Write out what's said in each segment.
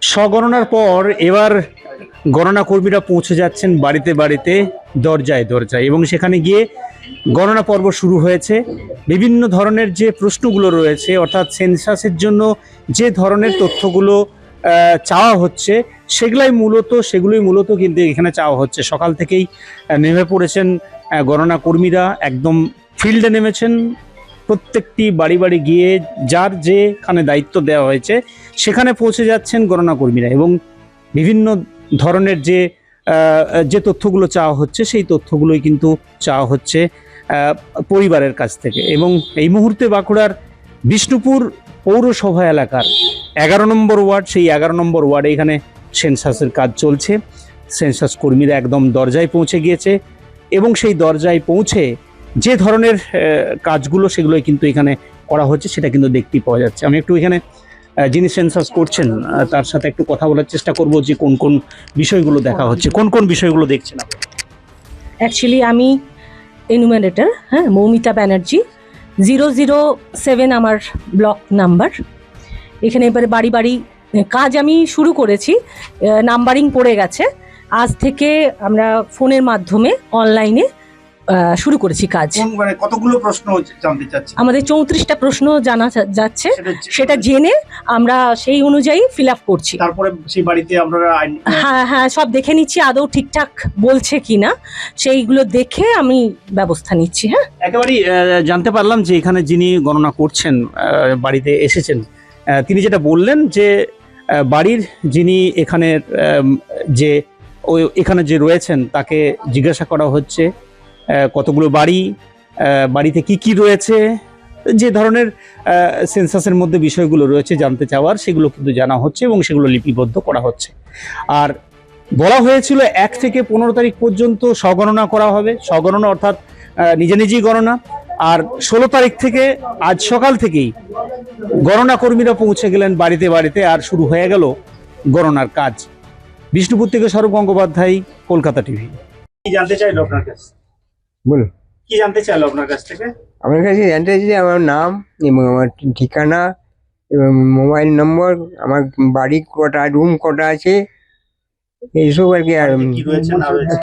স্বগণনার পর এবার গণনা কর্মীরা পৌঁছে যাচ্ছেন বাড়িতে বাড়িতে, দরজায় দরজায়, এবং সেখানে গিয়ে গণনা পর্ব শুরু হয়েছে। বিভিন্ন ধরনের যে প্রশ্নগুলো রয়েছে, অর্থাৎ সেন্সাসের জন্য যে ধরনের তথ্যগুলো চাওয়া হচ্ছে, সেগুলোই মূলত কিন্তু এখানে চাওয়া হচ্ছে। সকাল থেকেই নেমে পড়েছেন গণনা কর্মীরা, একদম ফিল্ডে নেমেছেন। প্রত্যেকটি বাড়ি বাড়ি গিয়ে যার যেখানে দায়িত্ব দেওয়া হয়েছে সেখানে পৌঁছে যাচ্ছেন গণনা কর্মীরা, এবং বিভিন্ন ধরনের যে তথ্যগুলো চাওয়া হচ্ছে সেই তথ্যগুলোই কিন্তু চাওয়া হচ্ছে পরিবারের কাছ থেকে। এবং এই মুহূর্তে বাঁকুড়ার বিষ্ণুপুর পৌরসভা এলাকার 11 নম্বর ওয়ার্ড, সেই 11 নম্বর ওয়ার্ডে এখানে সেন্সাসের কাজ চলছে। সেন্সাস কর্মীরা একদম দরজায় পৌঁছে গিয়েছে, এবং সেই দরজায় পৌঁছে যে ধরনের কাজগুলো সেগুলোই কিন্তু এখানে করা হচ্ছে সেটা কিন্তু দেখতেই পাওয়া যাচ্ছে। আমি একটু এখানে যিনি সেন্সাস করছেন তার সাথে একটু কথা বলার চেষ্টা করব যে কোন কোন বিষয়গুলো দেখা হচ্ছে, কোন কোন বিষয়গুলো দেখছেন আপনি। অ্যাকচুয়ালি আমি এনুমারেটর, মৌমিতা ব্যানার্জি, 007 আমার ব্লক নাম্বার। এখানে এবারে বাড়ি বাড়ি কাজ আমি শুরু করেছি, নাম্বারিং পড়ে গেছে। আজ থেকে আমরা ফোনের মাধ্যমে অনলাইনে শুরু করেছি কাজ। কতগুলো প্রশ্ন জানতে চাচ্ছি? আমাদের 34টা প্রশ্ন জানা যাচ্ছে, সেটা জেনে আমরা সেই অনুযায়ী ফিল আপ করছি। তারপরে সেই বাড়িতে আপনারা হ্যাঁ সব দেখে নিচ্ছি আদৌ ঠিকঠাক বলছে কিনা, সেইগুলো দেখে আমি ব্যবস্থা নিচ্ছি। একেবারেই জানতে পারলাম যে এখানে যিনি গণনা করছেন বাড়িতে এসেছেন, তিনি যেটা বললেন যে বাড়ির যিনি এখানে যে রয়েছেন তাকে জিজ্ঞাসা করা হচ্ছে কতগুলো বাড়িতে কি কি রয়েছে, যে ধরনের সেন্সাসের মধ্যে বিষয়গুলো রয়েছে জানতে চাওয়ার, সেগুলো কিন্তু জানা হচ্ছে এবং সেগুলো লিপিবদ্ধ করা হচ্ছে। আর বলা হয়েছিল 1 থেকে 15 তারিখ পর্যন্ত স্বগণনা করা হবে। স্বগণনা অর্থাৎ নিজেই গণনা। আর 16 তারিখ থেকে, আজ সকাল থেকেই গণনা কর্মীরা পৌঁছে গেলেন বাড়িতে বাড়িতে, আর শুরু হয়ে গেল গণনার কাজ। বিষ্ণুপুর থেকে সৌরভ গঙ্গোপাধ্যায়, কলকাতা টিভি। কি জানতে চাইলো আপনার কাছে? বলুন, কি জানতে চাইলো আপনার কাছ থেকে? আমার কাছে জানতে চাইছি আমার নাম এবং আমার ঠিকানা এবং মোবাইল নম্বর, আমার বাড়ি কটা, রুম কটা আছে, এইসব আর কি। আর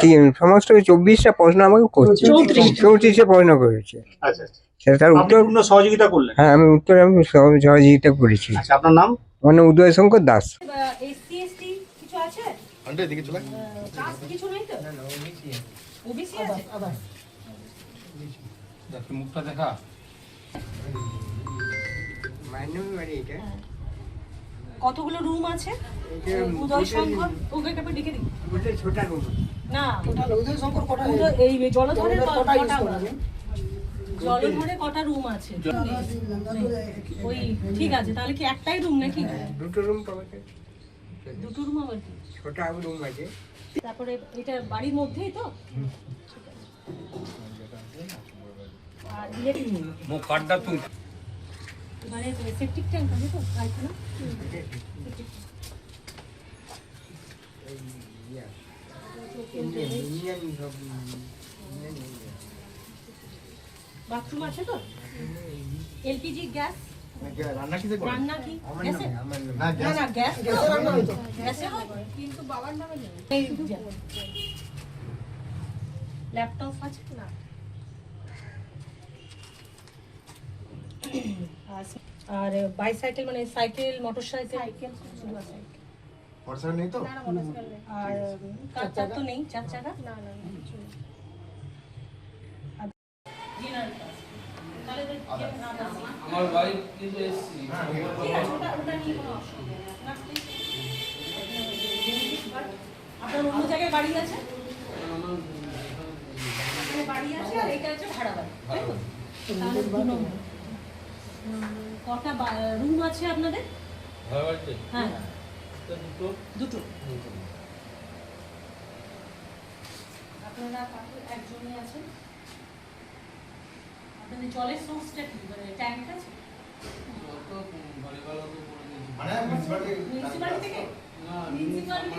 কি সমস্ত 24টা প্রশ্ন আমাকে করছে, 34টা প্রশ্ন করেছে। সেটা তার উত্তর সহযোগিতা করলেন? হ্যাঁ, আমি উত্তর সহযোগিতা করেছি। আপনার নাম? আমার নাম উদয় শঙ্কর দাস। মুখটা দেখা কতগুলো রুম আছে? উদয় শঙ্কর, ওকে ডেকে দিই। ছোটা রুম না, উদয় শঙ্কর কটা, এই জলধরের কটা রুম আছে? ওই ঠিক আছে, তাহলে কি একটাই রুম নাকি? দুটো রুম পাবে। দুটো রুম আবার কি? ছোটা রুম আছে। তারপরে এটা বাড়ির মধ্যেই তো? আর মুখ কাটটা তুই মানে সেপটিক ট্যাঙ্ক আছে তো পায়খানা? বাথরুম আছে তো? এলপিজি গ্যাস রান্না কি? গ্যাসে? না গ্যাস রান্না হয় তো, গ্যাসে হয় কিন্তু বাবার নামে নেই। ল্যাপটপ আছে না? আর বাইসাইকেল মানে সাইকেল, মোটরসাইকেল? শুধু আছে মোটরসাইকেল নেই তো? না মোটরসাইকেল নেই। আর চার চাকা তো নেই? চার চাকা না কিছু নেই। আমার ওয়াইফ কিন্তু এসেছি। ওটা নিয়ে কোনো অসুবিধা নেই। আপনার অন্য জায়গায় বাড়ি আছে? বাড়ি আছে, আর এটা হচ্ছে ভাড়া বাড়ি, তাই তো? তাহলে 2 নম্বর। কটা রুম আছে আপনাদের? হ্যাঁ, দুটো। আপনারা একজনই আছেন? আপনাদের জলের সোর্সটা কি, মানে ট্যাঙ্ক আছে? মানে মিউনিসিপালিটি মিউনিসিপালিটি থেকে? মিউনিসিপালিটি